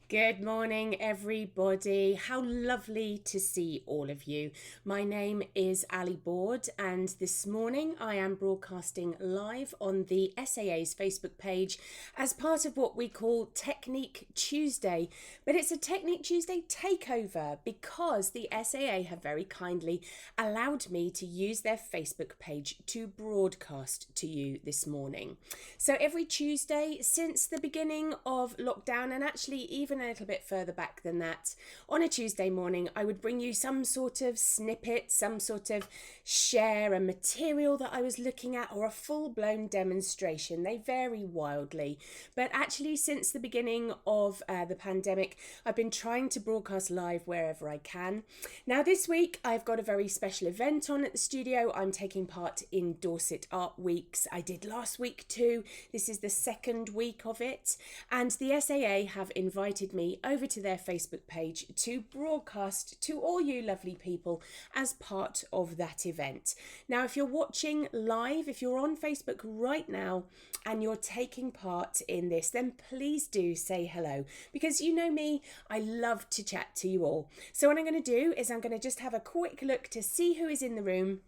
Good morning, everybody. How lovely to see all of you. My name is Ali Board, and this morning I am broadcasting live on the SAA's Facebook page as part of what we call Technique Tuesday. But it's a Technique Tuesday takeover because the SAA have very kindly allowed me to use their Facebook page to broadcast to you this morning. So every Tuesday since the beginning of lockdown, and actually even a little bit further back than that, on a Tuesday morning I would bring you some sort of snippet, some sort of share, a material that I was looking at, or a full-blown demonstration. They vary wildly, but actually since the beginning of the pandemic I've been trying to broadcast live wherever I can. Now this week I've got a very special event on at the studio. I'm taking part in Dorset Art Weeks. I did last week too. This is the second week of it, and the SAA have invited me over to their Facebook page to broadcast to all you lovely people as part of that event. Now, if you're watching live, if you're on Facebook right now and you're taking part in this, then please do say hello, because you know me, I love to chat to you all. So what I'm going to do is I'm going to just have a quick look to see who is in the room,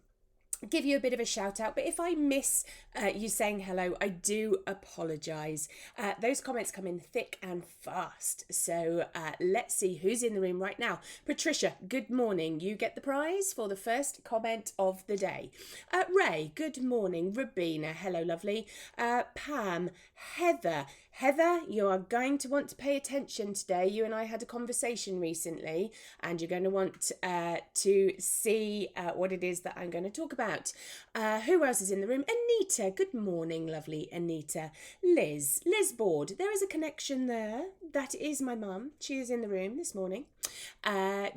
give you a bit of a shout out, but if I miss you saying hello, I do apologise. Those comments come in thick and fast, so let's see who's in the room right now. Patricia, good morning. You get the prize for the first comment of the day. Ray, good morning. Rabina, hello lovely. Pam, Heather, you are going to want to pay attention today. You and I had a conversation recently, and you're going to want to see what it is that I'm going to talk about. Who else is in the room? Anita, good morning, lovely Anita. Liz Board, there is a connection there. That is my mum. She is in the room this morning.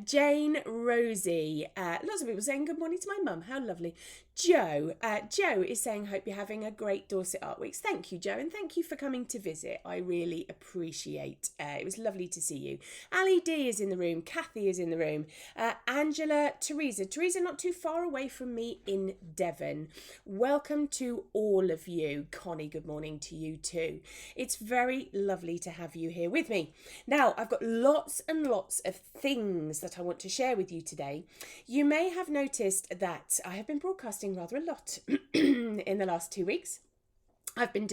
Jane, Rosie, lots of people saying good morning to my mum. How lovely. Joe is saying, hope you're having a great Dorset Art Weeks. Thank you, Joe, and thank you for coming to visit. I really appreciate it. Was lovely to see you. Ali D is in the room. Kathy is in the room. Angela, Teresa, not too far away from me in Devon. Welcome to all of you. Connie, good morning to you too. It's very lovely to have you here with me. Now, I've got lots and lots of things that I want to share with you today. You may have noticed that I have been broadcasting rather a lot in the last 2 weeks. I've been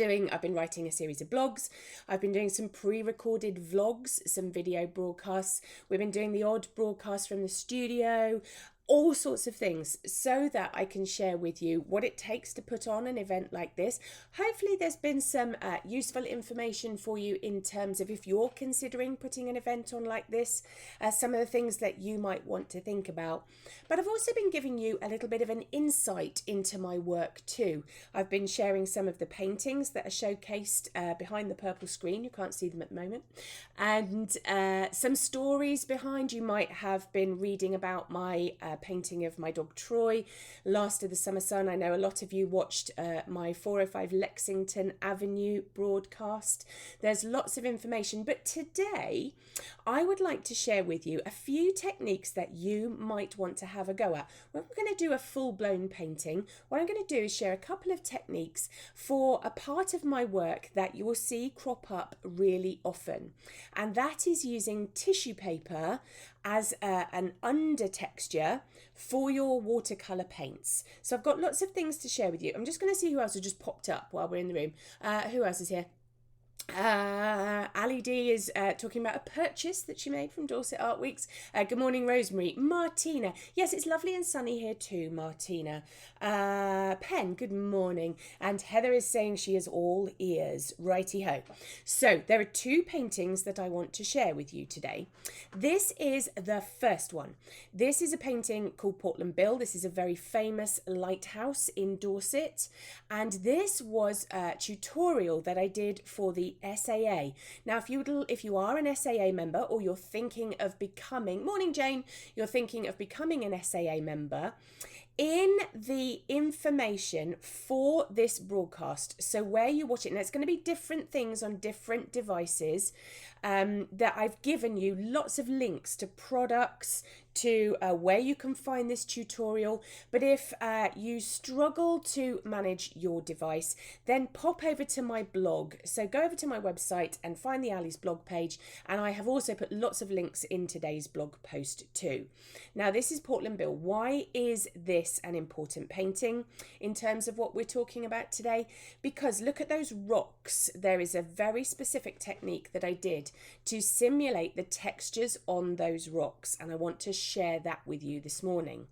writing a series of blogs. I've been doing some pre-recorded vlogs, some video broadcasts. We've been doing the odd broadcast from the studio, all sorts of things, so that I can share with you what it takes to put on an event like this. Hopefully there's been some useful information for you in terms of if you're considering putting an event on like this, some of the things that you might want to think about. But I've also been giving you a little bit of an insight into my work too. I've been sharing some of the paintings that are showcased behind the purple screen. You can't see them at the moment. And some stories behind. You might have been reading about my painting of my dog Troy last of the summer sun. I know a lot of you watched my 405 Lexington Avenue broadcast. There's lots of information, but today I would like to share with you a few techniques that you might want to have a go at. We're going to do a full-blown painting. What I'm going to do is share a couple of techniques for a part of my work that you will see crop up really often, and that is using tissue paper as an under texture for your watercolor paints. So I've got lots of things to share with you. I'm just going to see who else has just popped up while we're in the room. Who else is here? Ali D is talking about a purchase that she made from Dorset Art Weeks. Good morning, Rosemary. Martina. Yes, it's lovely and sunny here too, Martina. Pen, good morning. And Heather is saying she is all ears. Righty-ho. So there are two paintings that I want to share with you today. This is the first one. This is a painting called Portland Bill. This is a very famous lighthouse in Dorset. And this was a tutorial that I did for the SAA. Now, if you are an SAA member, or you're thinking of becoming, morning Jane, you're thinking of becoming an SAA member, in the information for this broadcast, so where you watch it, and it's going to be different things on different devices, that I've given you lots of links to products, to where you can find this tutorial. But if you struggle to manage your device, then pop over to my blog. So go over to my website and find the Ali's blog page, and I have also put lots of links in today's blog post too. Now this is Portland Bill. Why is this an important painting in terms of what we're talking about today? Because look at those rocks. There is a very specific technique that I did to simulate the textures on those rocks, and I want to share that with you this morning.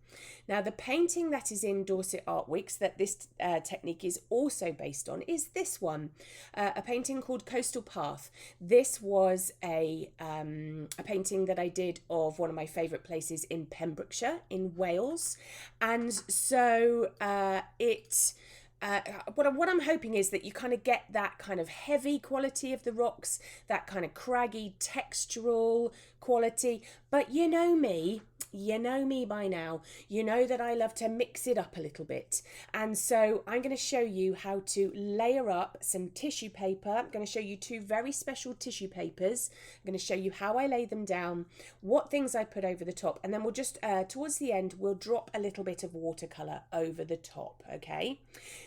Now the painting that is in Dorset Art Weeks that this technique is also based on is this one, a painting called Coastal Path. This was a painting that I did of one of my favourite places in Pembrokeshire in Wales, and so what I'm hoping is that you kind of get that kind of heavy quality of the rocks, that kind of craggy textural quality. But you know me by now. You know that I love to mix it up a little bit. And so I'm going to show you how to layer up some tissue paper. I'm going to show you two very special tissue papers. I'm going to show you how I lay them down, what things I put over the top, and then we'll just, towards the end, we'll drop a little bit of watercolour over the top, okay?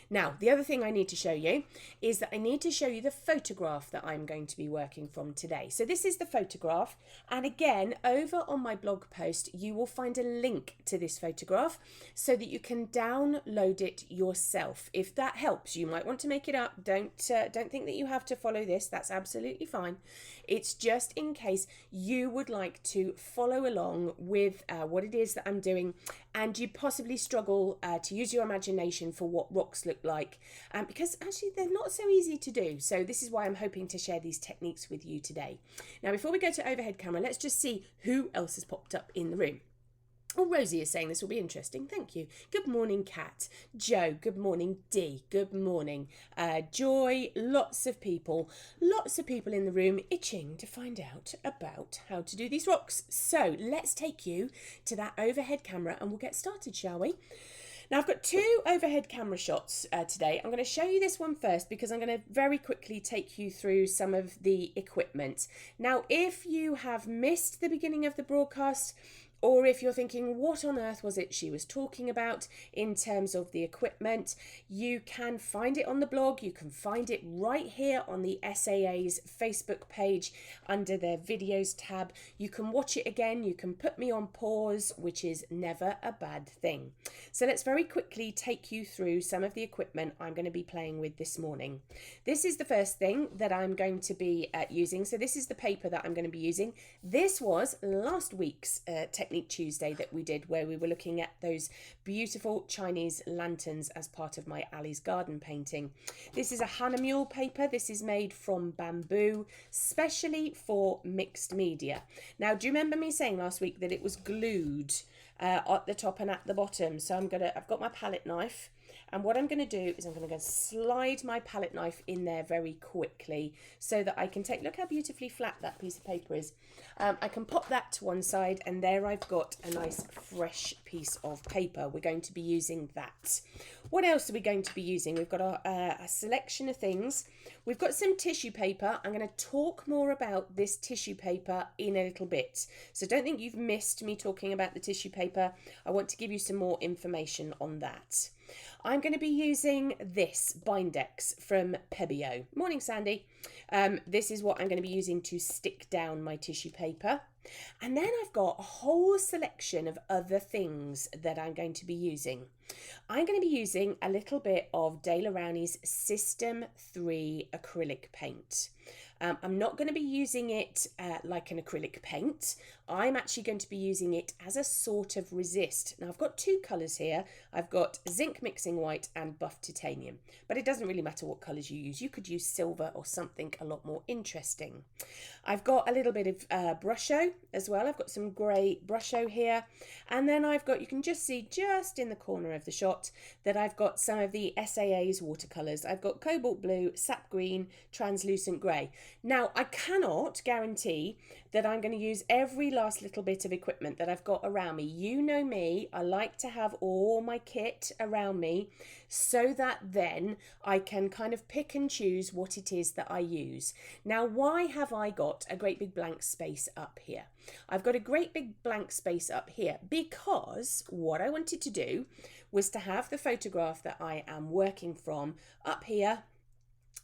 Now, the other thing I need to show you is that I need to show you the photograph that I'm going to be working from today. So this is the photograph, and again, over on my blog post, you will find a link to this photograph so that you can download it yourself. If that helps, you might want to make it up. Don't think that you have to follow this. That's absolutely fine. It's just in case you would like to follow along with what it is that I'm doing, and you possibly struggle to use your imagination for what rocks look like, because actually they're not so easy to do. So this is why I'm hoping to share these techniques with you today. Now, before we go to overhead camera, let's just see who else has popped up in the room. Oh, Rosie is saying this will be interesting. Thank you. Good morning, Kat. Joe, good morning. Dee, good morning. Joy, lots of people in the room itching to find out about how to do these rocks. So let's take you to that overhead camera and we'll get started, shall we? Now, I've got two overhead camera shots today. I'm going to show you this one first because I'm going to very quickly take you through some of the equipment. Now, if you have missed the beginning of the broadcast, or if you're thinking, what on earth was it she was talking about in terms of the equipment, you can find it on the blog. You can find it right here on the SAA's Facebook page under their videos tab. You can watch it again. You can put me on pause, which is never a bad thing. So let's very quickly take you through some of the equipment I'm going to be playing with this morning. This is the first thing that I'm going to be using. So this is the paper that I'm going to be using. This was last week's Technique Tuesday that we did, where we were looking at those beautiful Chinese lanterns as part of my Ali's garden painting. This is a Hahnemühle paper. This is made from bamboo, specially for mixed media. Now, do you remember me saying last week that it was glued at the top and at the bottom? So I've got my palette knife. And what I'm going to do is I'm going to go slide my palette knife in there very quickly so that I can take, look how beautifully flat that piece of paper is. I can pop that to one side, and there I've got a nice fresh piece of paper. We're going to be using that. What else are we going to be using? We've got a selection of things. We've got some tissue paper. I'm going to talk more about this tissue paper in a little bit. So don't think you've missed me talking about the tissue paper. I want to give you some more information on that. I'm going to be using this Bindex from Pebeo. Morning, Sandy. This is what I'm going to be using to stick down my tissue paper. And then I've got a whole selection of other things that I'm going to be using. I'm going to be using a little bit of Daler Rowney's System 3 acrylic paint. I'm not going to be using it like an acrylic paint. I'm actually going to be using it as a sort of resist. Now, I've got two colours here. I've got zinc mixing white and buff titanium, but it doesn't really matter what colours you use. You could use silver or something a lot more interesting. I've got a little bit of Brusho as well. I've got some grey Brusho here. And then I've got, you can just see just in the corner of the shot that I've got some of the SAA's watercolours. I've got cobalt blue, sap green, translucent grey. Now, I cannot guarantee that I'm going to use every last little bit of equipment that I've got around me. You know me, I like to have all my kit around me so that then I can kind of pick and choose what it is that I use. Now, why have I got a great big blank space up here? I've got a great big blank space up here because what I wanted to do was to have the photograph that I am working from up here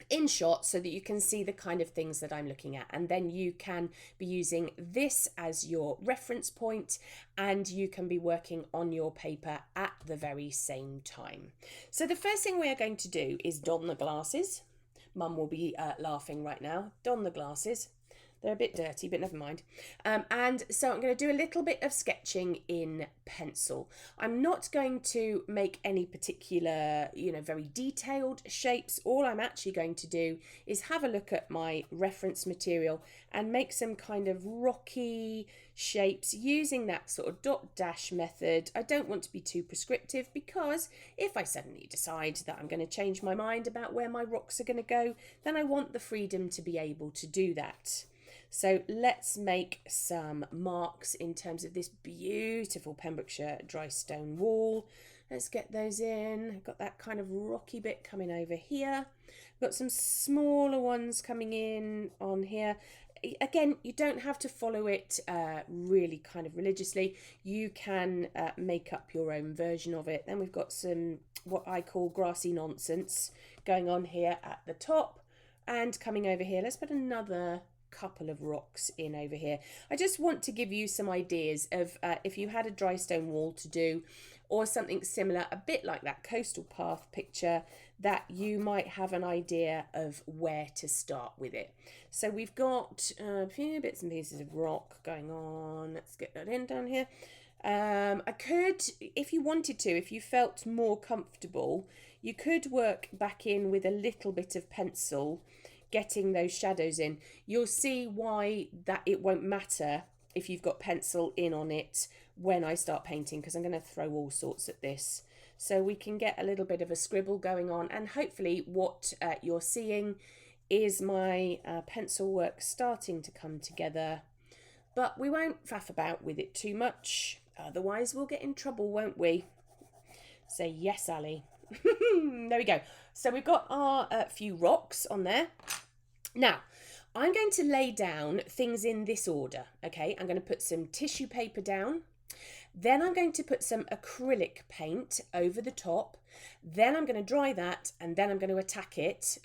in shot so that you can see the kind of things that I'm looking at, and then you can be using this as your reference point and you can be working on your paper at the very same time. So the first thing we are going to do is don the glasses. Mum will be laughing right now. Don the glasses. They're a bit dirty, but never mind. And so I'm going to do a little bit of sketching in pencil. I'm not going to make any particular, very detailed shapes. All I'm actually going to do is have a look at my reference material and make some kind of rocky shapes using that sort of dot dash method. I don't want to be too prescriptive because if I suddenly decide that I'm going to change my mind about where my rocks are going to go, then I want the freedom to be able to do that. So let's make some marks in terms of this beautiful Pembrokeshire dry stone wall. Let's get those in. I've got that kind of rocky bit coming over here. I've got some smaller ones coming in on here. Again, you don't have to follow it really kind of religiously. You can make up your own version of it. Then we've got some what I call grassy nonsense going on here at the top and coming over here. Let's put another couple of rocks in over here. I just want to give you some ideas of if you had a dry stone wall to do or something similar, a bit like that coastal path picture, that you might have an idea of where to start with it. So we've got a few bits and pieces of rock going on. Let's get that in down here. I could, if you wanted to, if you felt more comfortable, you could work back in with a little bit of pencil, getting those shadows in. You'll see why that it won't matter if you've got pencil in on it when I start painting, because I'm going to throw all sorts at this. So we can get a little bit of a scribble going on, and hopefully what you're seeing is my pencil work starting to come together. But we won't faff about with it too much, otherwise we'll get in trouble, won't we? Say yes, Ali. There we go. So we've got our few rocks on there. Now, I'm going to lay down things in this order, okay? I'm going to put some tissue paper down. Then I'm going to put some acrylic paint over the top. Then I'm going to dry that, and then I'm going to attack it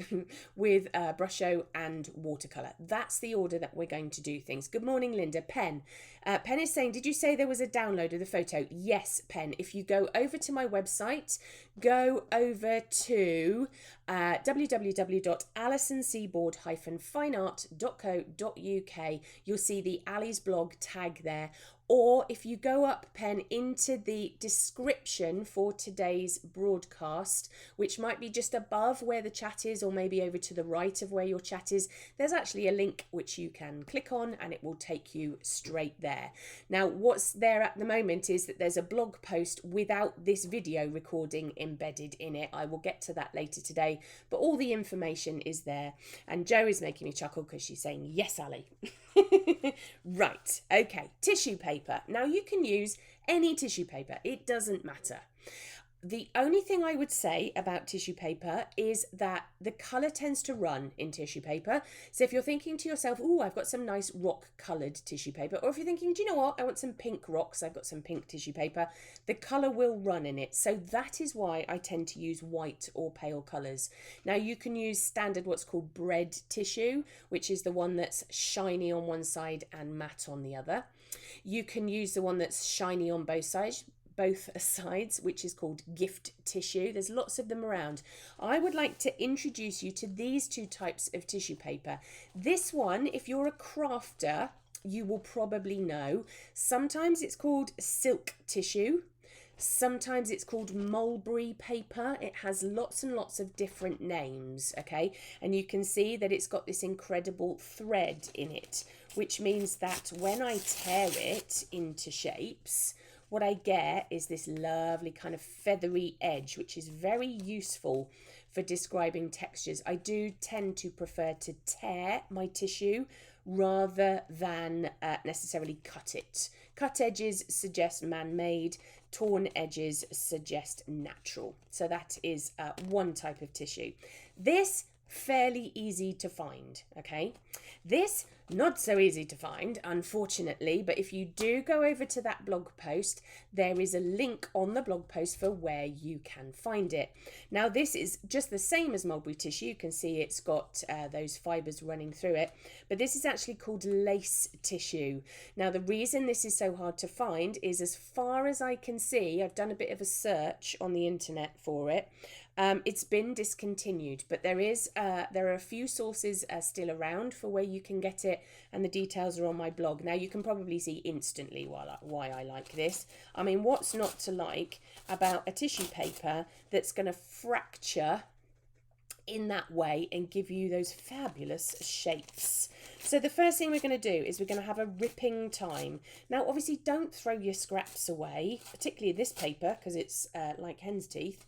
with brusho and watercolor. That's the order that we're going to do things. Good morning, Linda. Pen. Pen is saying, did you say there was a download of the photo? Yes, Pen. If you go over to my website, go over to www.alisonseaboard-fineart.co.uk. You'll see the Ali's blog tag there. Or if you go up, Pen, into the description for today's broadcast, which might be just above where the chat is, or maybe over to the right of where your chat is, there's actually a link which you can click on and it will take you straight there. Now, what's there at the moment is that there's a blog post without this video recording embedded in it. I will get to that later today, but all the information is there. And Jo is making me chuckle because she's saying, yes, Ali. Right, okay, tissue paper. Now you can use any tissue paper, it doesn't matter. The only thing I would say about tissue paper is that the colour tends to run in tissue paper. So if you're thinking to yourself, oh, I've got some nice rock coloured tissue paper, or if you're thinking, do you know what, I want some pink rocks, I've got some pink tissue paper, the colour will run in it. So that is why I tend to use white or pale colours. Now you can use standard what's called bread tissue, which is the one that's shiny on one side and matte on the other. You can use the one that's shiny on both sides, which is called gift tissue. There's lots of them around. I would like to introduce you to these two types of tissue paper. This one, if you're a crafter, you will probably know. Sometimes it's called silk tissue. Sometimes it's called mulberry paper. It has lots and lots of different names, okay? And you can see that it's got this incredible thread in it, which means that when I tear it into shapes, what I get is this lovely kind of feathery edge, which is very useful for describing textures. I do tend to prefer to tear my tissue rather than necessarily cut it. Cut edges suggest man-made, torn edges suggest natural. So that is one type of tissue. This, fairly easy to find, okay? This, not so easy to find, unfortunately, but if you do go over to that blog post, there is a link on the blog post for where you can find it. Now, this is just the same as mulberry tissue. You can see it's got those fibres running through it, but this is actually called lace tissue. Now, the reason this is so hard to find is, as far as I can see, I've done a bit of a search on the internet for it. It's been discontinued, but there are a few sources still around for where you can get it, and the details are on my blog. Now, you can probably see instantly why I like this. I mean, what's not to like about a tissue paper that's going to fracture in that way and give you those fabulous shapes? So the first thing we're going to do is we're going to have a ripping time. Now, obviously, don't throw your scraps away, particularly this paper, because it's like hen's teeth.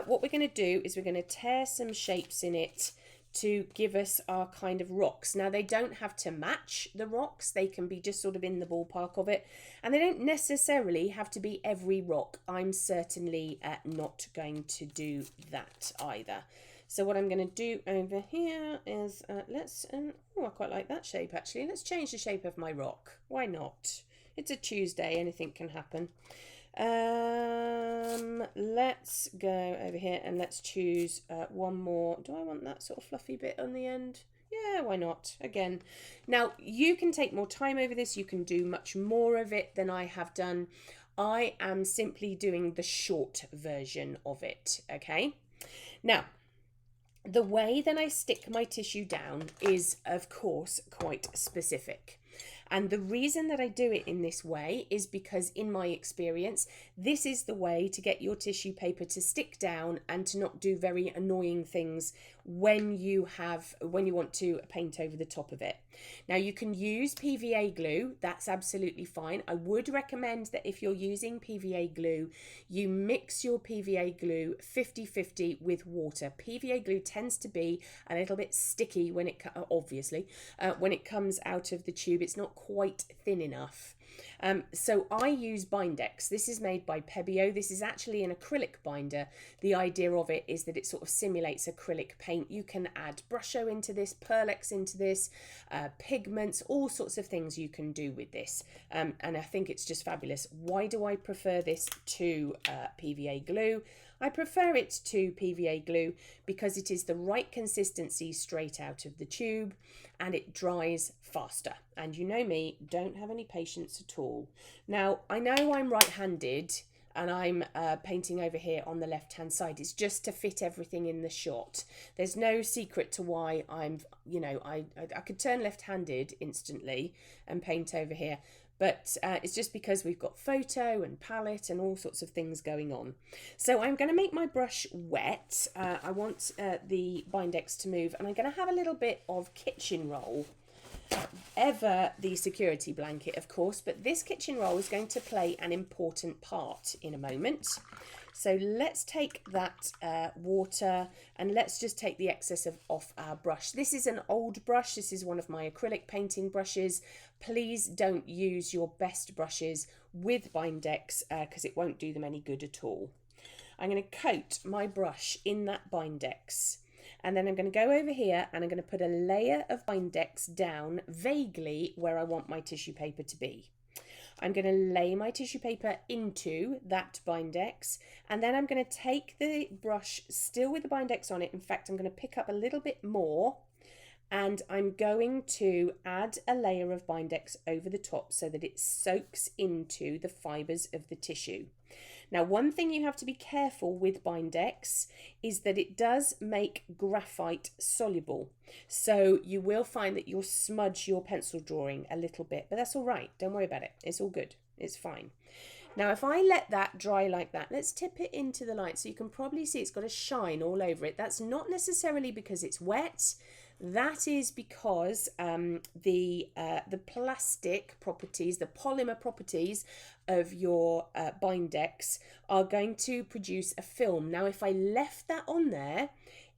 What we're going to do is we're going to tear some shapes in it to give us our kind of rocks. Now, they don't have to match the rocks. They can be just sort of in the ballpark of it. And they don't necessarily have to be every rock. I'm certainly not going to do that either. So what I'm going to do over here is, oh, I quite like that shape, actually. Let's change the shape of my rock. Why not? It's a Tuesday, anything can happen. Let's go over here and let's choose one more. Do I want that sort of fluffy bit on the end? Yeah, why not? Again, now you can take more time over this. You can do much more of it than I have done. I am simply doing the short version of it, okay? Now, the way that I stick my tissue down is, of course, quite specific. And the reason that I do it in this way is because, in my experience, this is the way to get your tissue paper to stick down and to not do very annoying things when you want to paint over the top of it. Now, you can use PVA glue. That's absolutely fine. I would recommend that if you're using PVA glue, you mix your PVA glue 50-50 with water. PVA glue tends to be a little bit sticky when it when it comes out of the tube. It's not quite thin enough. So I use Bindex. This is made by Pebeo. This is actually an acrylic binder. The idea of it is that it sort of simulates acrylic paint. You can add Brusho into this, Pearlex into this, pigments, all sorts of things you can do with this. And I think it's just fabulous. Why do I prefer this to PVA glue? I prefer it to PVA glue because it is the right consistency straight out of the tube and it dries faster. And you know me, don't have any patience at all. Now, I know I'm right-handed and I'm painting over here on the left-hand side. It's just to fit everything in the shot. There's no secret to why I'm, I could turn left-handed instantly and paint over here. But it's just because we've got photo and palette and all sorts of things going on. So I'm going to make my brush wet. I want the Bindex to move, and I'm going to have a little bit of kitchen roll. Ever the security blanket, of course, but this kitchen roll is going to play an important part in a moment. So let's take that water and let's just take the excess off our brush. This is an old brush. This is one of my acrylic painting brushes. Please don't use your best brushes with Bindex because it won't do them any good at all. I'm going to coat my brush in that Bindex. And then I'm going to go over here and I'm going to put a layer of Bindex down vaguely where I want my tissue paper to be. I'm going to lay my tissue paper into that Bindex, and then I'm going to take the brush still with the Bindex on it. In fact, I'm going to pick up a little bit more and I'm going to add a layer of Bindex over the top so that it soaks into the fibres of the tissue. Now, one thing you have to be careful with Bindex is that it does make graphite soluble. So you will find that you'll smudge your pencil drawing a little bit, but that's all right. Don't worry about it. It's all good. It's fine. Now, if I let that dry like that, let's tip it into the light so you can probably see it's got a shine all over it. That's not necessarily because it's wet. That is because the plastic properties, the polymer properties of your Bindex are going to produce a film. Now, if I left that on there,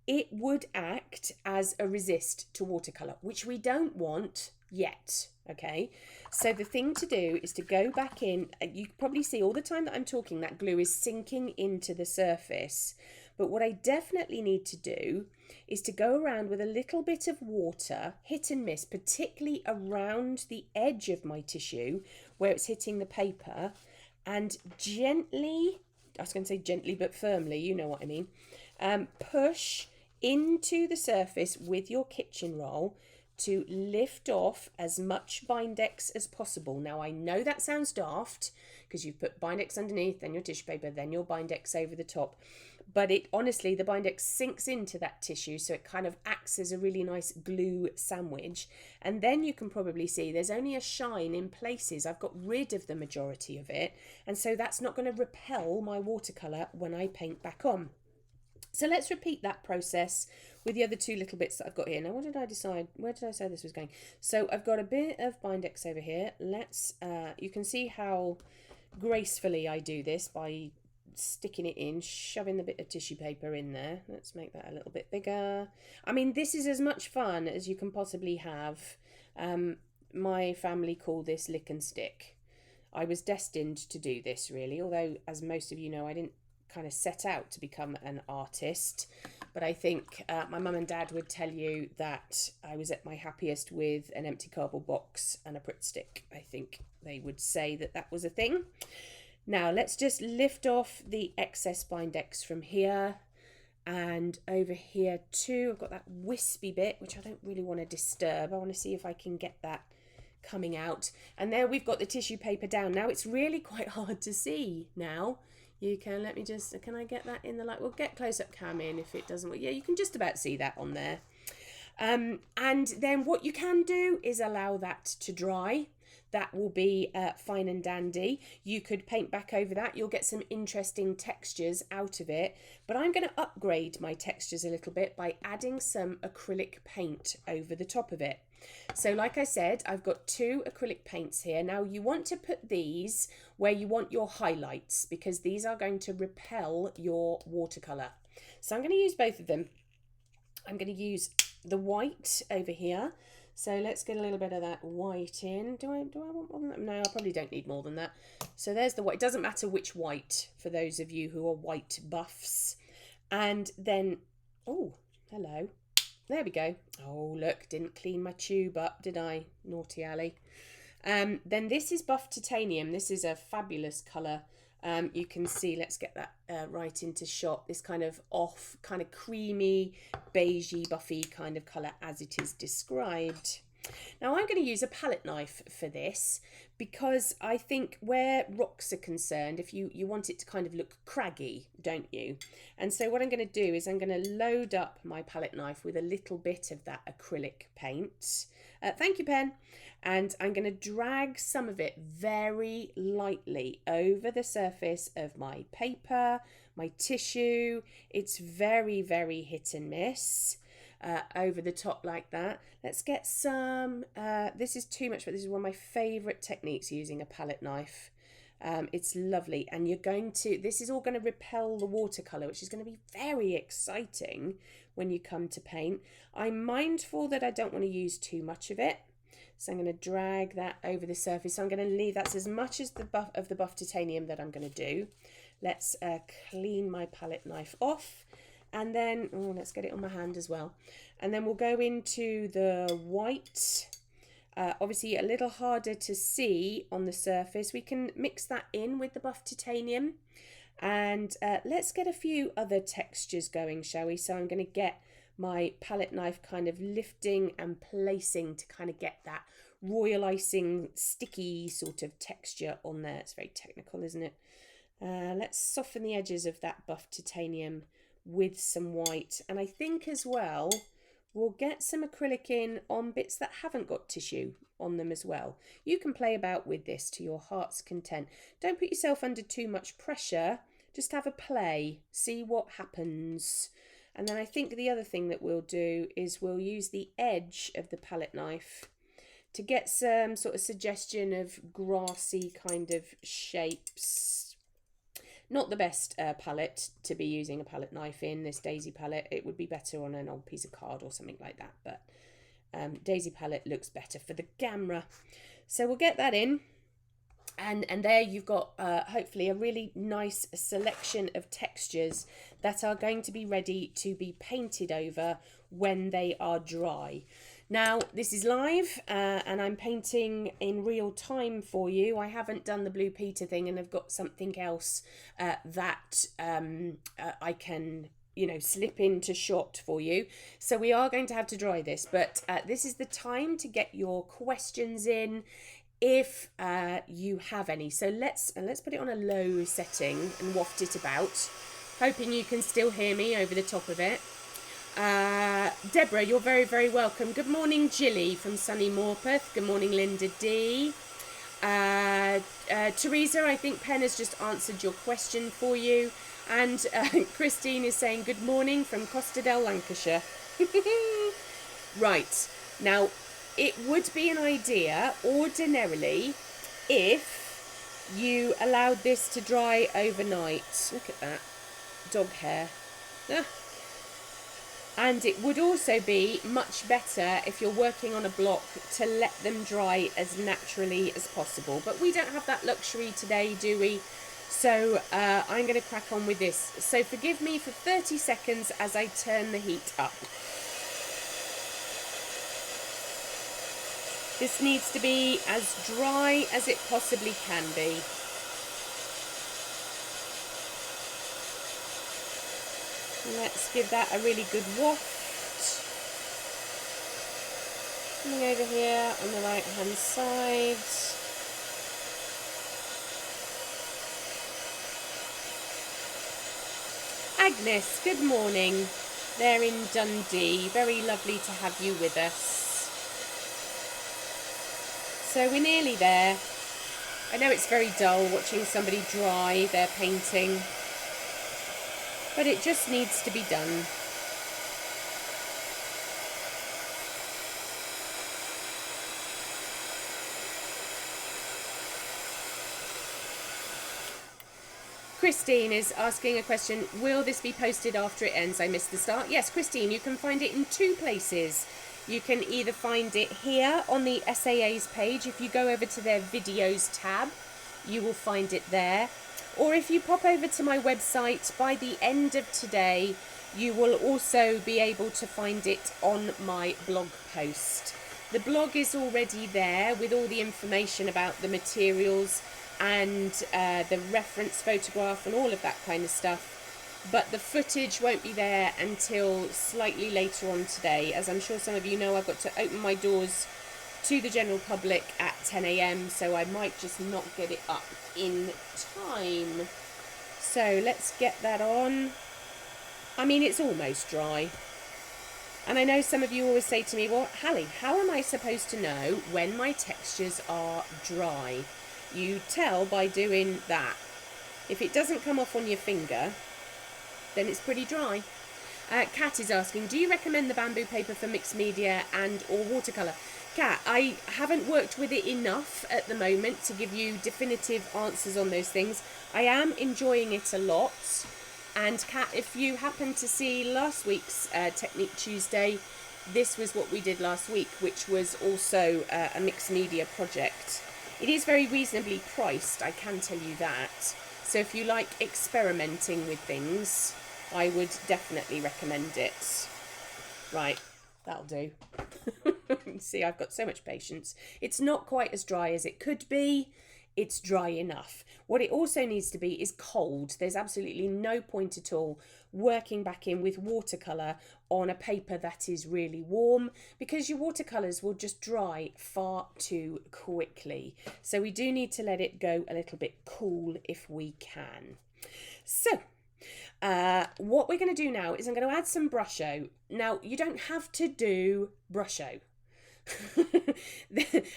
it would act as a resist to watercolour, which we don't want yet. Okay, so the thing to do is to go back in. You can probably see all the time that I'm talking, that glue is sinking into the surface. But what I definitely need to do is to go around with a little bit of water, hit and miss, particularly around the edge of my tissue where it's hitting the paper, and gently, I was going to say gently but firmly, you know what I mean, push into the surface with your kitchen roll to lift off as much Bindex as possible. Now, I know that sounds daft because you've put Bindex underneath, then your tissue paper, then your Bindex over the top. But it honestly, the Bindex sinks into that tissue, so it kind of acts as a really nice glue sandwich. And then you can probably see there's only a shine in places. I've got rid of the majority of it, and so that's not going to repel my watercolour when I paint back on. So let's repeat that process with the other two little bits that I've got here. Now, what did I decide? Where did I say this was going? So I've got a bit of Bindex over here. Let's, you can see how gracefully I do this by sticking it in, shoving the bit of tissue paper in there. Let's make that a little bit bigger. I mean, this is as much fun as you can possibly have. My family call this lick and stick. I was destined to do this, really, although, as most of you know, I didn't kind of set out to become an artist, but I think my mum and dad would tell you that I was at my happiest with an empty cardboard box and a Pritt stick. I think they would say that that was a thing. Now let's just lift off the excess Bindex from here and over here too. I've got that wispy bit which I don't really want to disturb. I want to see if I can get that coming out, and there we've got the tissue paper down. Now it's really quite hard to see now. You can, let me just, can I get that in the light? We'll get close-up cam in if it doesn't work. Yeah, you can just about see that on there. And then what you can do is allow that to dry. That will be fine and dandy. You could paint back over that. You'll get some interesting textures out of it. But I'm going to upgrade my textures a little bit by adding some acrylic paint over the top of it. So like I said, I've got 2 acrylic paints here. Now you want to put these where you want your highlights because these are going to repel your watercolour. So I'm going to use both of them. I'm going to use the white over here. So let's get a little bit of that white in. Do I want more than that? No, I probably don't need more than that. So there's the white. It doesn't matter which white for those of you who are white buffs. And then, oh, hello. There we go. Oh, look, didn't clean my tube up, did I? Naughty Ally. Then this is buff titanium. This is a fabulous colour. You can see, let's get that right into shot. This kind of off, kind of creamy, beigey, buffy kind of colour as it is described. Now I'm going to use a palette knife for this because I think where rocks are concerned, if you want it to kind of look craggy, don't you? And so what I'm going to do is I'm going to load up my palette knife with a little bit of that acrylic paint. Thank you, pen. And I'm going to drag some of it very lightly over the surface of my paper, my tissue. It's very, very hit and miss. Over the top like that. Let's get some, this is too much, but this is one of my favourite techniques using a palette knife. It's lovely, and you're going to, this is all going to repel the watercolour, which is going to be very exciting when you come to paint. I'm mindful that I don't want to use too much of it, so I'm going to drag that over the surface. So I'm going to leave, that's as much as the buff titanium that I'm going to do. Let's clean my palette knife off. And then, oh, let's get it on my hand as well. And then we'll go into the white. Obviously a little harder to see on the surface. We can mix that in with the buff titanium. And let's get a few other textures going, shall we? So I'm going to get my palette knife kind of lifting and placing to kind of get that royal icing, sticky sort of texture on there. It's very technical, isn't it? Let's soften the edges of that buff titanium with some white, and I think as well we'll get some acrylic in on bits that haven't got tissue on them as well. You can play about with this to your heart's content. Don't put yourself under too much pressure, just have a play, see what happens. And then I think the other thing that we'll do is we'll use the edge of the palette knife to get some sort of suggestion of grassy kind of shapes. Not the best palette to be using a palette knife in, this daisy palette. It would be better on an old piece of card or something like that. But Daisy palette looks better for the camera. So we'll get that in. And there you've got hopefully a really nice selection of textures that are going to be ready to be painted over when they are dry. Now, this is live and I'm painting in real time for you. I haven't done the Blue Peter thing, and I've got something else that I can, you know, slip into shot for you. So we are going to have to dry this, but this is the time to get your questions in if you have any. So let's put it on a low setting and waft it about, hoping you can still hear me over the top of it. Deborah, you're very, very welcome. Good morning, Jilly from sunny Morpeth. Good morning, Linda D. Teresa, I think Pen has just answered your question for you. And Christine is saying good morning from Costadale, Lancashire. Right, now it would be an idea ordinarily if you allowed this to dry overnight. Look at that dog hair. And it would also be much better if you're working on a block to let them dry as naturally as possible. But we don't have that luxury today, do we? So I'm going to crack on with this. So forgive me for 30 seconds as I turn the heat up. This needs to be as dry as it possibly can be. Let's give that a really good waft. Coming over here on the right hand side. Agnes, good morning. They're in Dundee. Very lovely to have you with us. So we're nearly there. I know it's very dull watching somebody dry their painting, but it just needs to be done. Christine is asking a question. Will this be posted after it ends? I missed the start. Yes, Christine, you can find it in two places. You can either find it here on the SAA's page. If you go over to their videos tab, you will find it there. Or if you pop over to my website, by the end of today, you will also be able to find it on my blog post. The blog is already there with all the information about the materials and the reference photograph and all of that kind of stuff. But the footage won't be there until slightly later on today. As I'm sure some of you know, I've got to open my doors to the general public at 10 AM, so I might just not get it up in time. So let's get that on. I mean, it's almost dry. And I know some of you always say to me, well, Hallie, how am I supposed to know when my textures are dry? You tell by doing that. If it doesn't come off on your finger, then it's pretty dry. Kat is asking, do you recommend the bamboo paper for mixed media and or watercolour? Kat, I haven't worked with it enough at the moment to give you definitive answers on those things. I am enjoying it a lot. And Kat, if you happen to see last week's Technique Tuesday, this was what we did last week, which was also a mixed media project. It is very reasonably priced, I can tell you that. So if you like experimenting with things, I would definitely recommend it. Right, that'll do. See, I've got so much patience. It's not quite as dry as it could be. It's dry enough. What it also needs to be is cold. There's absolutely no point at all working back in with watercolour on a paper that is really warm, because your watercolours will just dry far too quickly. So we do need to let it go a little bit cool if we can. So what we're going to do now is I'm going to add some brusho. Now, you don't have to do brusho.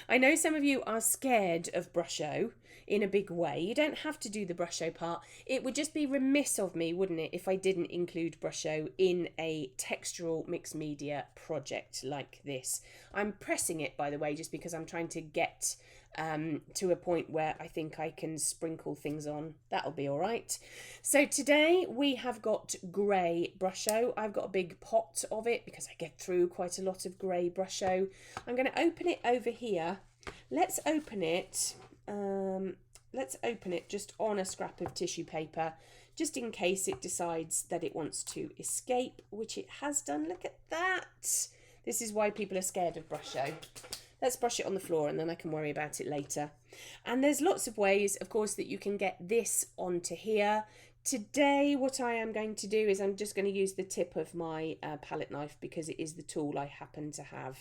I know some of you are scared of brusho in a big way. You don't have to do the brusho part. It would just be remiss of me, wouldn't it, if I didn't include brusho in a textural mixed media project like this. I'm pressing it, by the way, just because I'm trying to get to a point where I think I can sprinkle things on. That'll be all right. So today we have got grey Brusho. I've got a big pot of it because I get through quite a lot of grey Brusho. I'm going to open it over here. Let's open it. Let's open it just on a scrap of tissue paper, just in case it decides that it wants to escape, which it has done. Look at that. This is why people are scared of Brusho. Let's brush it on the floor and then I can worry about it later. And there's lots of ways, of course, that you can get this onto here. Today, what I am going to do is I'm just going to use the tip of my palette knife because it is the tool I happen to have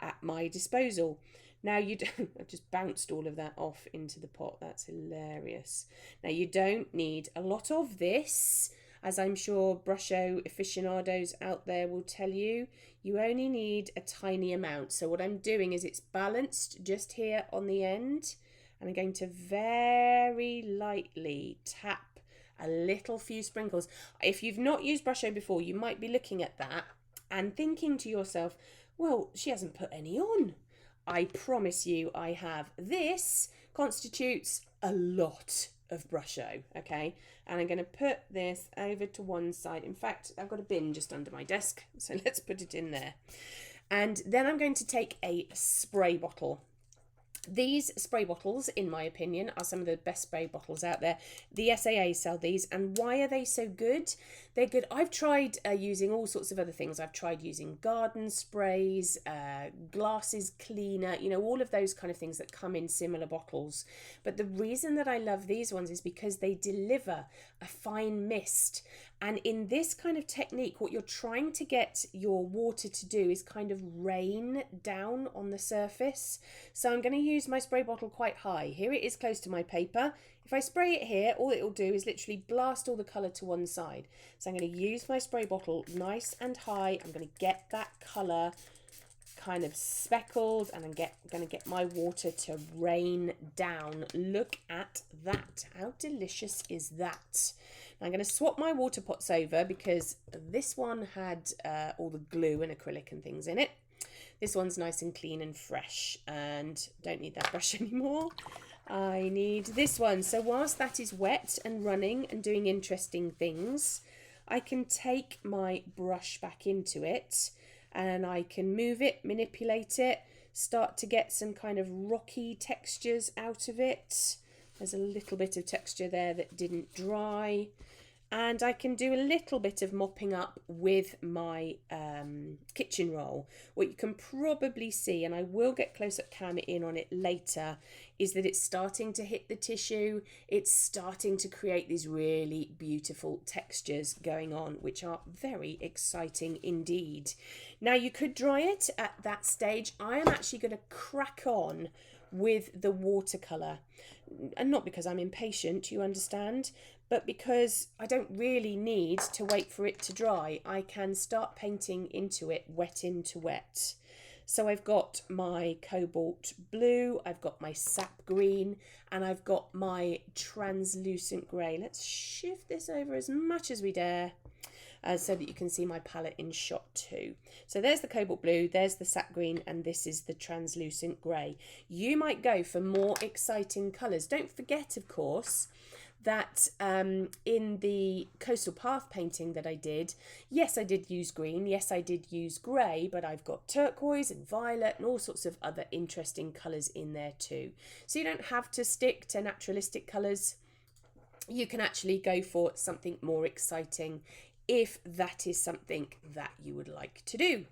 at my disposal. Now you don't, I've just bounced all of that off into the pot. That's hilarious. Now you don't need a lot of this, as I'm sure Brusho aficionados out there will tell you. You only need a tiny amount. So what I'm doing is it's balanced just here on the end, and I'm going to very lightly tap a little few sprinkles. If you've not used Brusho before, you might be looking at that and thinking to yourself, well, she hasn't put any on. I promise you I have. This constitutes a lot of Brusho, okay? And I'm going to put this over to one side. In fact, I've got a bin just under my desk, so let's put it in there. And then I'm going to take a spray bottle. These spray bottles, in my opinion, are some of the best spray bottles out there. The SAA sell these, and why are they so good? They're good. I've tried using all sorts of other things. I've tried using garden sprays, glasses cleaner, you know, all of those kind of things that come in similar bottles. But the reason that I love these ones is because they deliver a fine mist. And in this kind of technique, what you're trying to get your water to do is kind of rain down on the surface. So I'm going to use my spray bottle quite high. Here it is close to my paper. If I spray it here, all it will do is literally blast all the colour to one side. So I'm going to use my spray bottle nice and high. I'm going to get that colour kind of speckled, and I'm going to get my water to rain down. Look at that. How delicious is that? I'm going to swap my water pots over because this one had all the glue and acrylic and things in it. This one's nice and clean and fresh, and don't need that brush anymore. I need this one. So whilst that is wet and running and doing interesting things, I can take my brush back into it and I can move it, manipulate it, start to get some kind of rocky textures out of it. There's a little bit of texture there that didn't dry. And I can do a little bit of mopping up with my kitchen roll. What you can probably see, and I will get close-up cam in on it later, is that it's starting to hit the tissue. It's starting to create these really beautiful textures going on, which are very exciting indeed. Now, you could dry it at that stage. I am actually going to crack on with the watercolour. And not because I'm impatient, you understand, but because I don't really need to wait for it to dry. I can start painting into it, wet into wet. So I've got my cobalt blue, I've got my sap green, and I've got my translucent grey. Let's shift this over as much as we dare so that you can see my palette in shot too. So there's the cobalt blue, there's the sap green, and this is the translucent grey. You might go for more exciting colours. Don't forget, of course, that in the coastal path painting that I did, yes, I did use green, yes, I did use grey, but I've got turquoise and violet and all sorts of other interesting colours in there too. So you don't have to stick to naturalistic colours. You can actually go for something more exciting if that is something that you would like to do.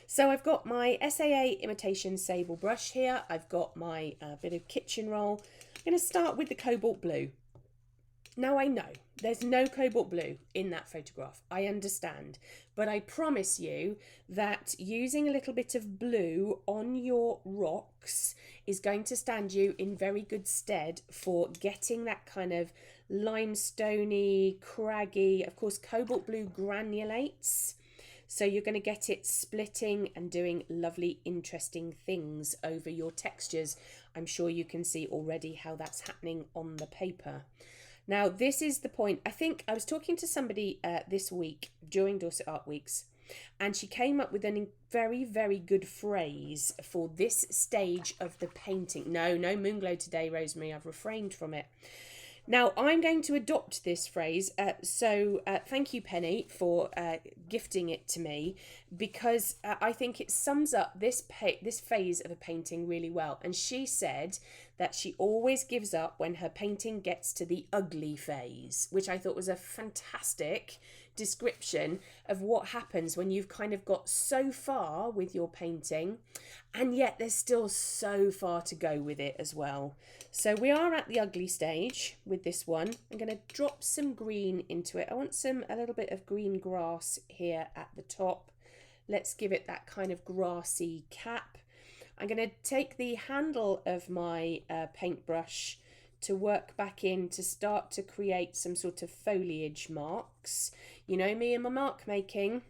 So I've got my SAA Imitation Sable brush here. I've got my bit of kitchen roll. I'm going to start with the cobalt blue. Now, I know there's no cobalt blue in that photograph. I understand. But I promise you that using a little bit of blue on your rocks is going to stand you in very good stead for getting that kind of limestoney, craggy. Of course, cobalt blue granulates. So you're going to get it splitting and doing lovely, interesting things over your textures. I'm sure you can see already how that's happening on the paper. Now, this is the point. I think I was talking to somebody this week during Dorset Art Weeks, and she came up with a very, very good phrase for this stage of the painting. No Moonglow today, Rosemary. I've refrained from it. Now, I'm going to adopt this phrase, so thank you, Penny, for gifting it to me, because I think it sums up this phase of a painting really well. And she said that she always gives up when her painting gets to the ugly phase, which I thought was a fantastic description of what happens when you've kind of got so far with your painting, and yet there's still so far to go with it as well. So we are at the ugly stage with this one. I'm going to drop some green into it. I want a little bit of green grass here at the top. Let's give it that kind of grassy cap. I'm going to take the handle of my paintbrush to work back in to start to create some sort of foliage marks. You know me and my mark making.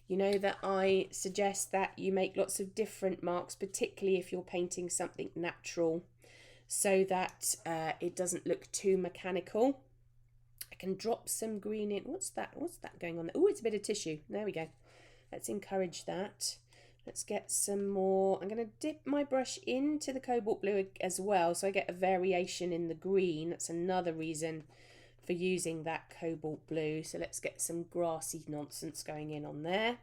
You know that I suggest that you make lots of different marks, particularly if you're painting something natural, so that it doesn't look too mechanical. I can drop some green in. What's that going on there? Oh, it's a bit of tissue. There we go. Let's encourage that. Let's get some more. I'm going to dip my brush into the cobalt blue as well, so I get a variation in the green. That's another reason for using that cobalt blue. So let's get some grassy nonsense going in on there.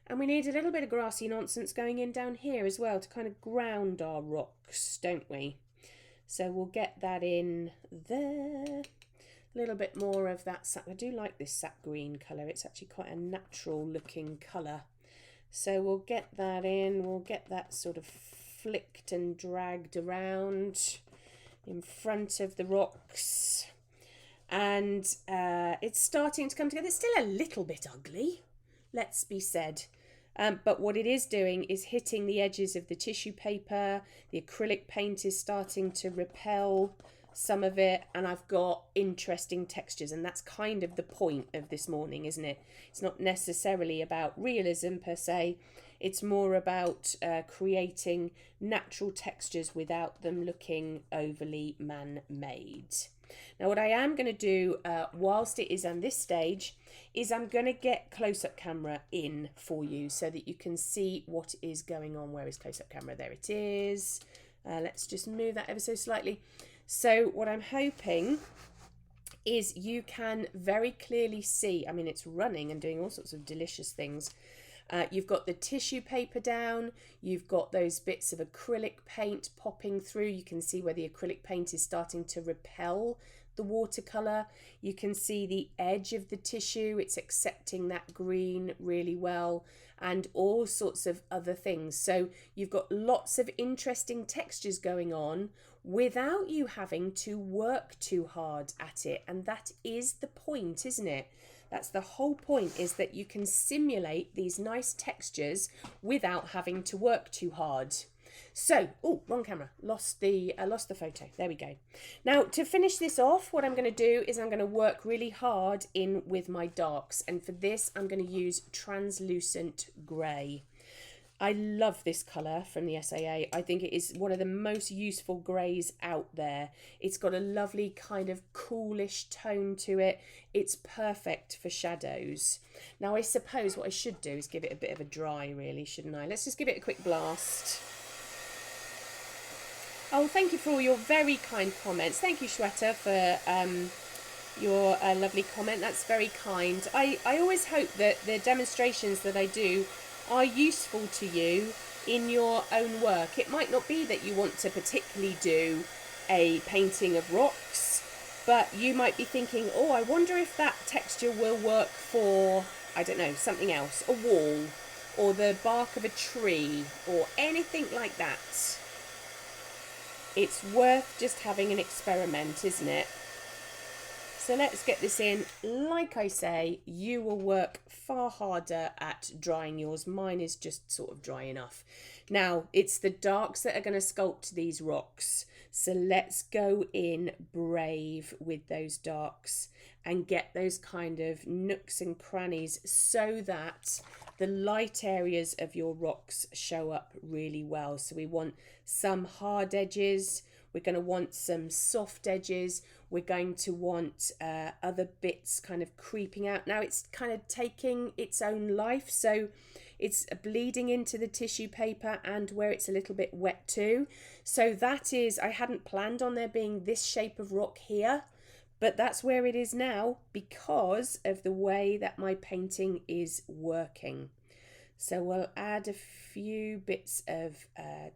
And we need a little bit of grassy nonsense going in down here as well to kind of ground our rocks, don't we? So we'll get that in there. A little bit more of that sap. I do like this sap green colour. It's actually quite a natural looking colour. So we'll get that in. We'll get that sort of flicked and dragged around in front of the rocks. And it's starting to come together. It's still a little bit ugly, let's be said. But what it is doing is hitting the edges of the tissue paper. The acrylic paint is starting to repel some of it, and I've got interesting textures, and that's kind of the point of this morning, isn't it? It's not necessarily about realism per se. It's more about creating natural textures without them looking overly man-made. Now, what I am going to do whilst it is on this stage is I'm going to get close-up camera in for you so that you can see what is going on. Where is close-up camera? There it is. Let's just move that ever so slightly. So what I'm hoping is you can very clearly see, I mean, it's running and doing all sorts of delicious things. You've got the tissue paper down, you've got those bits of acrylic paint popping through. You can see where the acrylic paint is starting to repel the watercolor. You can see the edge of the tissue, it's accepting that green really well, and all sorts of other things. So you've got lots of interesting textures going on without you having to work too hard at it. And that is the point, isn't it? That's the whole point, is that you can simulate these nice textures without having to work too hard. So, oh, wrong camera, lost the photo. There we go. Now, to finish this off, what I'm going to do is I'm going to work really hard in with my darks. And for this, I'm going to use translucent grey. I love this colour from the SAA. I think it is one of the most useful greys out there. It's got a lovely kind of coolish tone to it. It's perfect for shadows. Now, I suppose what I should do is give it a bit of a dry, really, shouldn't I? Let's just give it a quick blast. Oh, thank you for all your very kind comments. Thank you, Shweta, for your lovely comment. That's very kind. I always hope that the demonstrations that I do are useful to you in your own work. It might not be that you want to particularly do a painting of rocks, but you might be thinking, oh, I wonder if that texture will work for, I don't know, something else, a wall, or the bark of a tree, or anything like that. It's worth just having an experiment, isn't it? So let's get this in. Like I say, you will work far harder at drying yours. Mine is just sort of dry enough. Now, it's the darks that are going to sculpt these rocks. So let's go in brave with those darks and get those kind of nooks and crannies so that the light areas of your rocks show up really well. So we want some hard edges. We're going to want some soft edges. We're going to want other bits kind of creeping out. Now it's kind of taking its own life, so it's bleeding into the tissue paper and where it's a little bit wet too. So that is, I hadn't planned on there being this shape of rock here, but that's where it is now because of the way that my painting is working. So we'll add a few bits of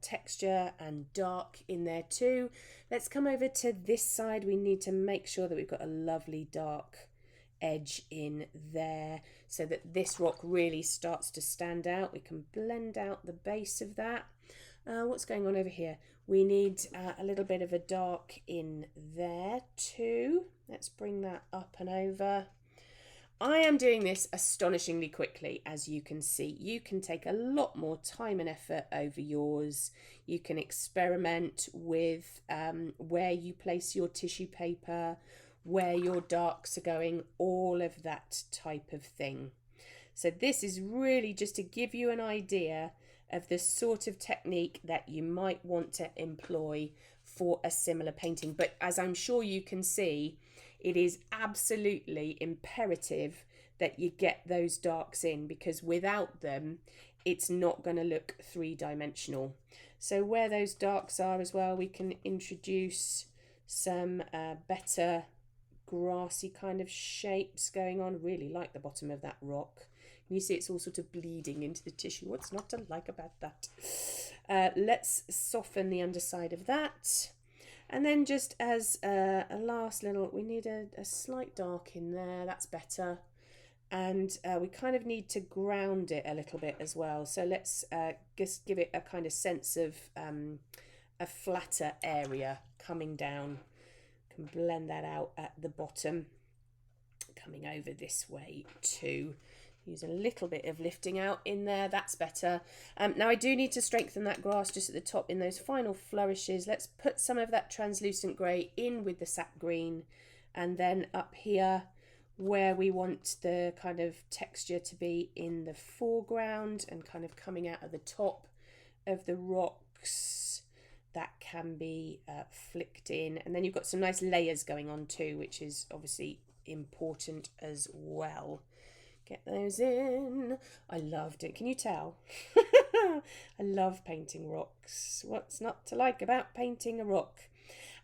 texture and dark in there too. Let's come over to this side. We need to make sure that we've got a lovely dark edge in there so that this rock really starts to stand out. We can blend out the base of that. What's going on over here? We need a little bit of a dark in there too. Let's bring that up and over. I am doing this astonishingly quickly, as you can see. You can take a lot more time and effort over yours. You can experiment with where you place your tissue paper, where your darks are going, all of that type of thing. So this is really just to give you an idea of the sort of technique that you might want to employ for a similar painting. But as I'm sure you can see, it is absolutely imperative that you get those darks in, because without them, it's not going to look three-dimensional. So where those darks are as well, we can introduce some better grassy kind of shapes going on. Really like the bottom of that rock. You see it's all sort of bleeding into the tissue. What's not to like about that? Let's soften the underside of that. And then just as a last little, we need a slight dark in there. That's better. And we kind of need to ground it a little bit as well. So let's just give it a kind of sense of a flatter area coming down. Can blend that out at the bottom. Coming over this way too. Use a little bit of lifting out in there, that's better. Now I do need to strengthen that grass just at the top in those final flourishes. Let's put some of that translucent grey in with the sap green, and then up here where we want the kind of texture to be in the foreground and kind of coming out at the top of the rocks, that can be flicked in. And then you've got some nice layers going on too, which is obviously important as well. Get those in. I loved it. Can you tell? I love painting rocks. What's not to like about painting a rock?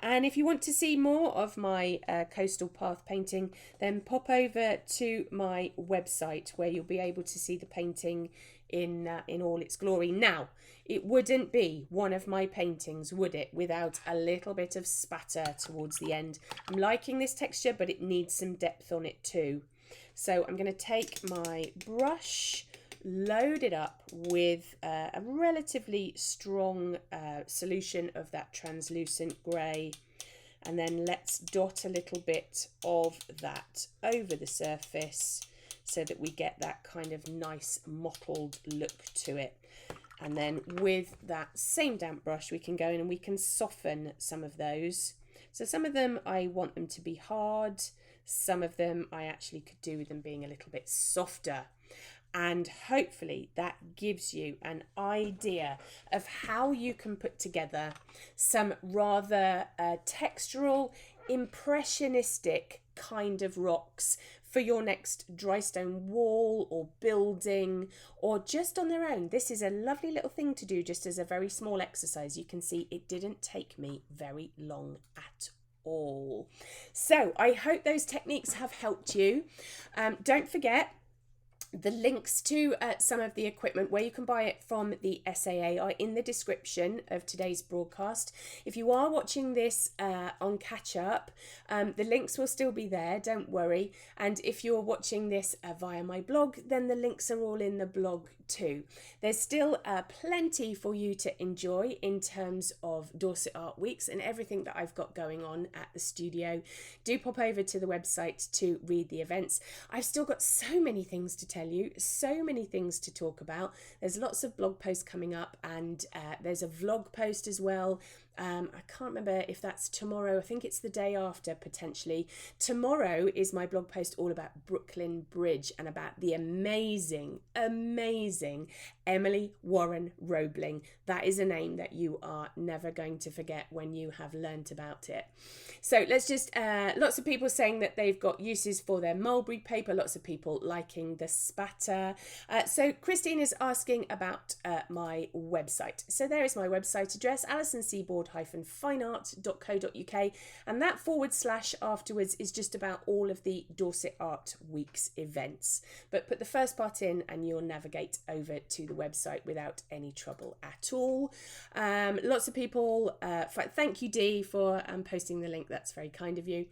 And if you want to see more of my coastal path painting, then pop over to my website where you'll be able to see the painting in all its glory. Now, it wouldn't be one of my paintings, would it, without a little bit of spatter towards the end. I'm liking this texture, but it needs some depth on it too. So I'm going to take my brush, load it up with a relatively strong solution of that translucent grey, and then let's dot a little bit of that over the surface so that we get that kind of nice mottled look to it. And then with that same damp brush, we can go in and we can soften some of those. So some of them I want them to be hard. Some of them I actually could do with them being a little bit softer. And hopefully that gives you an idea of how you can put together some rather textural, impressionistic kind of rocks for your next dry stone wall or building, or just on their own. This is a lovely little thing to do just as a very small exercise. You can see it didn't take me very long at all. So I hope those techniques have helped you. Don't forget, the links to some of the equipment where you can buy it from the SAA are in the description of today's broadcast. If you are watching this on catch up, the links will still be there, don't worry. And if you're watching this via my blog, then the links are all in the blog too. There's still plenty for you to enjoy in terms of Dorset Art Weeks and everything that I've got going on at the studio. Do pop over to the website to read the events. I've still got so many things to tell you, so many things to talk about. There's lots of blog posts coming up, and there's a vlog post as well I can't remember if that's tomorrow. I think it's the day after, potentially. Tomorrow is my blog post all about Brooklyn Bridge and about the amazing Emily Warren Roebling. That is a name that you are never going to forget when you have learnt about it. So let's just, lots of people saying that they've got uses for their mulberry paper, lots of people liking the spatter. So Christine is asking about my website. So there is my website address, alisonseaboard-fineart.co.uk, and that / afterwards is just about all of the Dorset Art Week's events. But put the first part in and you'll navigate over to the website without any trouble at all. Lots of people, thank you Dee for posting the link, that's very kind of you.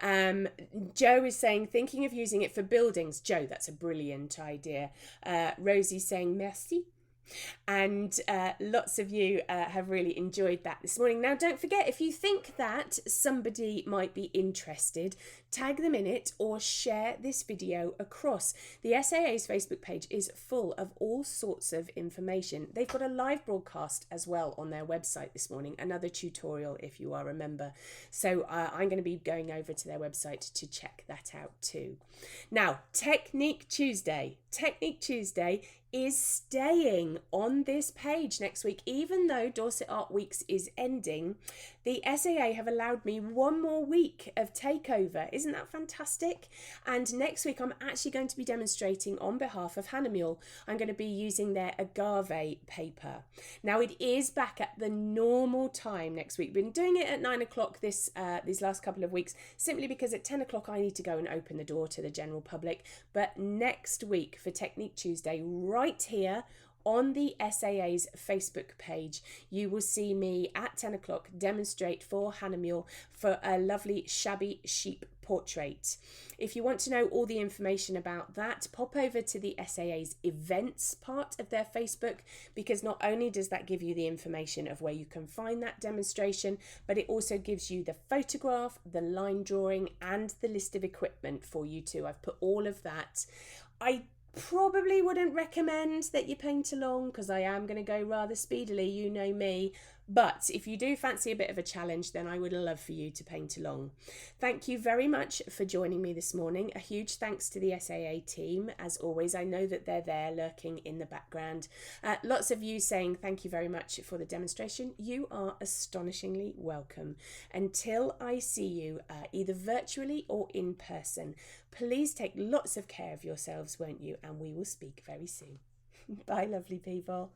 Joe is saying, thinking of using it for buildings. Joe, that's a brilliant idea. Rosie's saying merci. And lots of you have really enjoyed that this morning. Now, don't forget, if you think that somebody might be interested, tag them in it or share this video across. The SAA's Facebook page is full of all sorts of information. They've got a live broadcast as well on their website this morning, another tutorial if you are a member. So I'm going to be going over to their website to check that out too. Now, Technique Tuesday. Technique Tuesday is staying on this page next week. Even though Dorset Art Weeks is ending, the SAA have allowed me one more week of takeover. Isn't that fantastic? And next week I'm actually going to be demonstrating on behalf of Hahnemühle. I'm going to be using their agave paper. Now it is back at the normal time next week. We've been doing it at 9 o'clock these last couple of weeks, simply because at 10 o'clock I need to go and open the door to the general public. But next week for Technique Tuesday, right here on the SAA's Facebook page, you will see me at 10 o'clock demonstrate for Hahnemühle for a lovely shabby sheep portrait. If you want to know all the information about that, pop over to the SAA's events part of their Facebook, because not only does that give you the information of where you can find that demonstration, but it also gives you the photograph, the line drawing, and the list of equipment for you too. I've put all of that. I probably wouldn't recommend that you paint along because I am going to go rather speedily, you know me. But if you do fancy a bit of a challenge, then I would love for you to paint along. Thank you very much for joining me this morning. A huge thanks to the SAA team. As always, I know that they're there lurking in the background. Lots of you saying thank you very much for the demonstration. You are astonishingly welcome. Until I see you either virtually or in person, please take lots of care of yourselves, won't you? And we will speak very soon. Bye, lovely people.